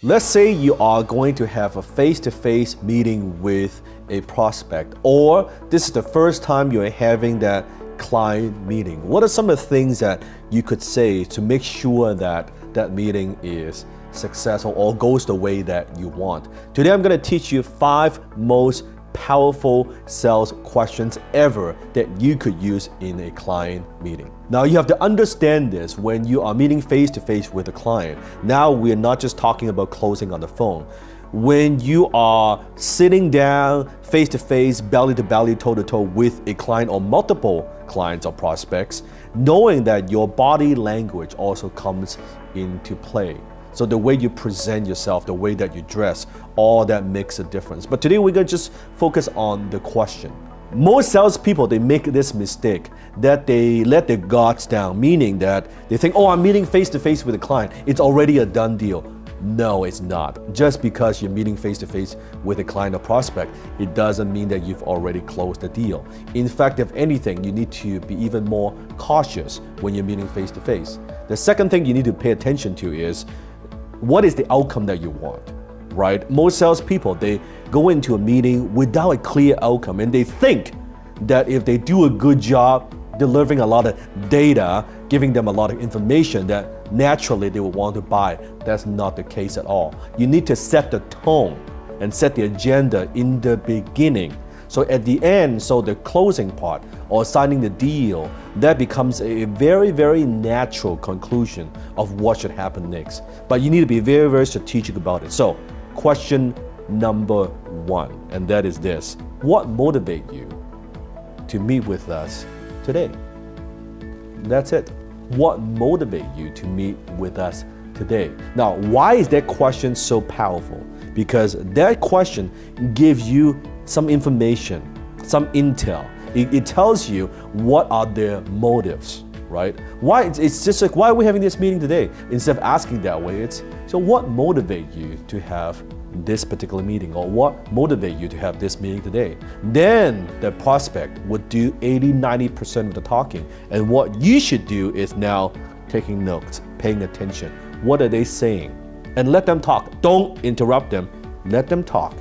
Let's say you are going to have a face-to-face meeting with a prospect, or this is the first time you're having that client meeting. What are some of the things that you could say to make sure that that meeting is successful or goes the way that you want? Today I'm going to teach you 5 most powerful sales questions ever that you could use in a client meeting. Now you have to understand this when you are meeting face to face with a client. Now we're not just talking about closing on the phone. When you are sitting down face to face, belly to belly, toe to toe with a client or multiple clients or prospects, knowing that your body language also comes into play. So the way you present yourself, the way that you dress, all that makes a difference. But today we're gonna just focus on the question. Most salespeople, they make this mistake that they let their guards down, meaning that they think, oh, I'm meeting face to face with a client, it's already a done deal. No, it's not. Just because you're meeting face to face with a client or prospect, it doesn't mean that you've already closed the deal. In fact, if anything, you need to be even more cautious when you're meeting face to face. The second thing you need to pay attention to is, what is the outcome that you want, right? Most salespeople, they go into a meeting without a clear outcome, and they think that if they do a good job delivering a lot of data, giving them a lot of information, that naturally they will want to buy. That's not the case at all. You need to set the tone and set the agenda in the beginning. So at the end, so the closing part or signing the deal, that becomes a very, very natural conclusion of what should happen next. But you need to be very, very strategic about it. So question number 1, and that is this: what motivates you to meet with us today? That's it. What motivates you to meet with us today? Now, why is that question so powerful? Because that question gives you some information, some intel. It tells you what are their motives, right? Why? It's just like, why are we having this meeting today? Instead of asking that way, it's, so what motivates you to have this particular meeting, or what motivates you to have this meeting today? Then the prospect would do 80-90% of the talking. And what you should do is now taking notes, paying attention. What are they saying? And let them talk. Don't interrupt them. Let them talk.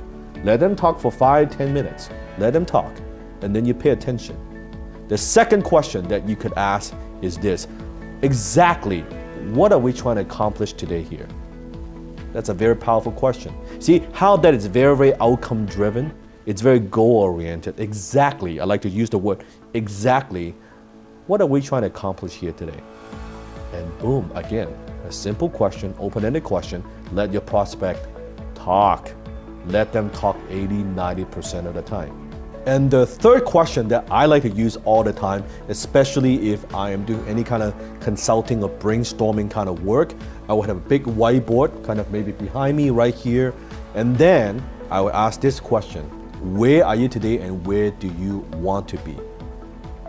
Let them talk for 5-10 minutes. Let them talk. And then you pay attention. The second question that you could ask is this: exactly what are we trying to accomplish today here? That's a very powerful question. See how that is very, very outcome driven? It's very goal oriented. Exactly. I like to use the word exactly. What are we trying to accomplish here today? And boom, again, a simple question, open-ended question. Let your prospect talk. Let them talk 80-90% of the time. And the third question that I like to use all the time, especially if I am doing any kind of consulting or brainstorming kind of work, I would have a big whiteboard kind of maybe behind me right here. And then I would ask this question: where are you today and where do you want to be?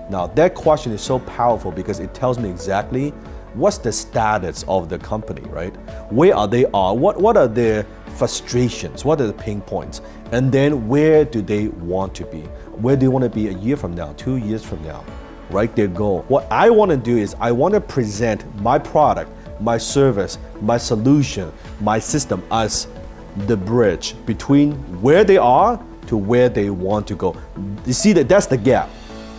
Now that question is so powerful because it tells me exactly what's the status of the company, right? Where are they what are their frustrations? What are the pain points? And then where do they want to be? Where do you want to be a year from now, 2 years from now? Write their goal. What I want to do is I want to present my product, my service, my solution, my system as the bridge between where they are to where they want to go. You see that's the gap.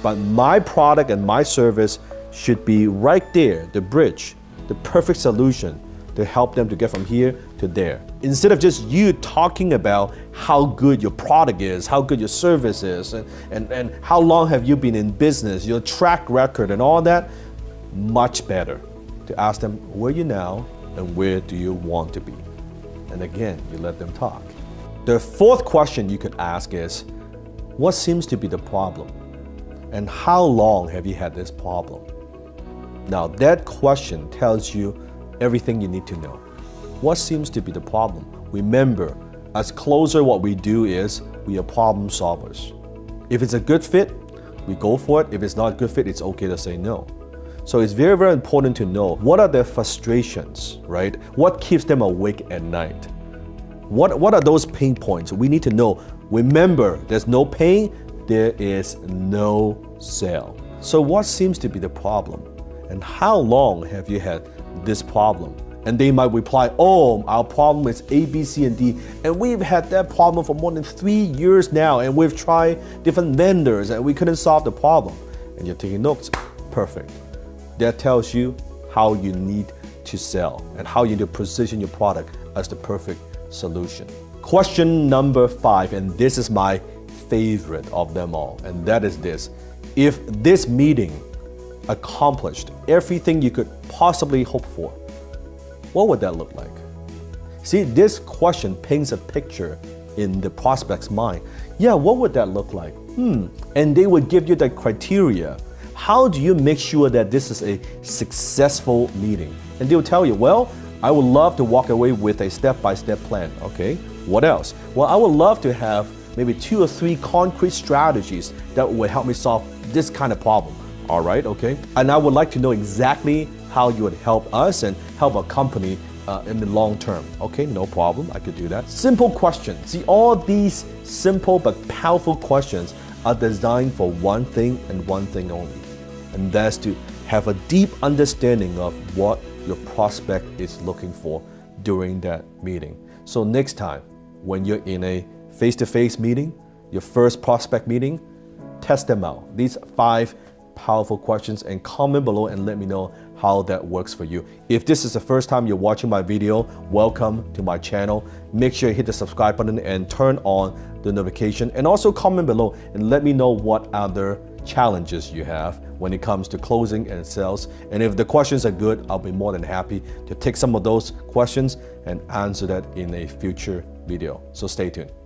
But my product and my service should be right there, the bridge, the perfect solution to help them to get from here to there. Instead of just you talking about how good your product is, how good your service is, and how long have you been in business, your track record and all that, much better to ask them, where are you now and where do you want to be? And again, you let them talk. The fourth question you could ask is, what seems to be the problem? And how long have you had this problem? Now that question tells you everything you need to know. What seems to be the problem? Remember, as closer, what we do is we are problem solvers. If it's a good fit, we go for it. If it's not a good fit, it's okay to say no. So it's very, very important to know what are their frustrations, right? What keeps them awake at night? What are those pain points? We need to know. Remember, there's no pain, there is no sale. So what seems to be the problem? And how long have you had this problem? And they might reply, oh, our problem is A, B, C, and D. And we've had that problem for more than 3 years now. And we've tried different vendors and we couldn't solve the problem. And you're taking notes. Perfect. That tells you how you need to sell and how you need to position your product as the perfect solution. Question number 5, and this is my favorite of them all, and that is this. If this meeting accomplished everything you could possibly hope for, what would that look like? See, this question paints a picture in the prospect's mind. Yeah, what would that look like? And they would give you the criteria. How do you make sure that this is a successful meeting? And they'll tell you, well, I would love to walk away with a step-by-step plan. Okay, what else? Well, I would love to have maybe 2 or 3 concrete strategies that would help me solve this kind of problem. All right, okay. And I would like to know exactly how you would help us and help our company in the long term. Okay, no problem, I could do that. Simple questions. See, all these simple but powerful questions are designed for one thing and one thing only. And that's to have a deep understanding of what your prospect is looking for during that meeting. So next time, when you're in a face-to-face meeting, your first prospect meeting, test them out. These 5 powerful questions, and comment below and let me know how that works for you. If this is the first time you're watching my video, welcome to my channel. Make sure you hit the subscribe button and turn on the notification, and also comment below and let me know what other challenges you have when it comes to closing and sales. And if the questions are good, I'll be more than happy to take some of those questions and answer that in a future video. So stay tuned.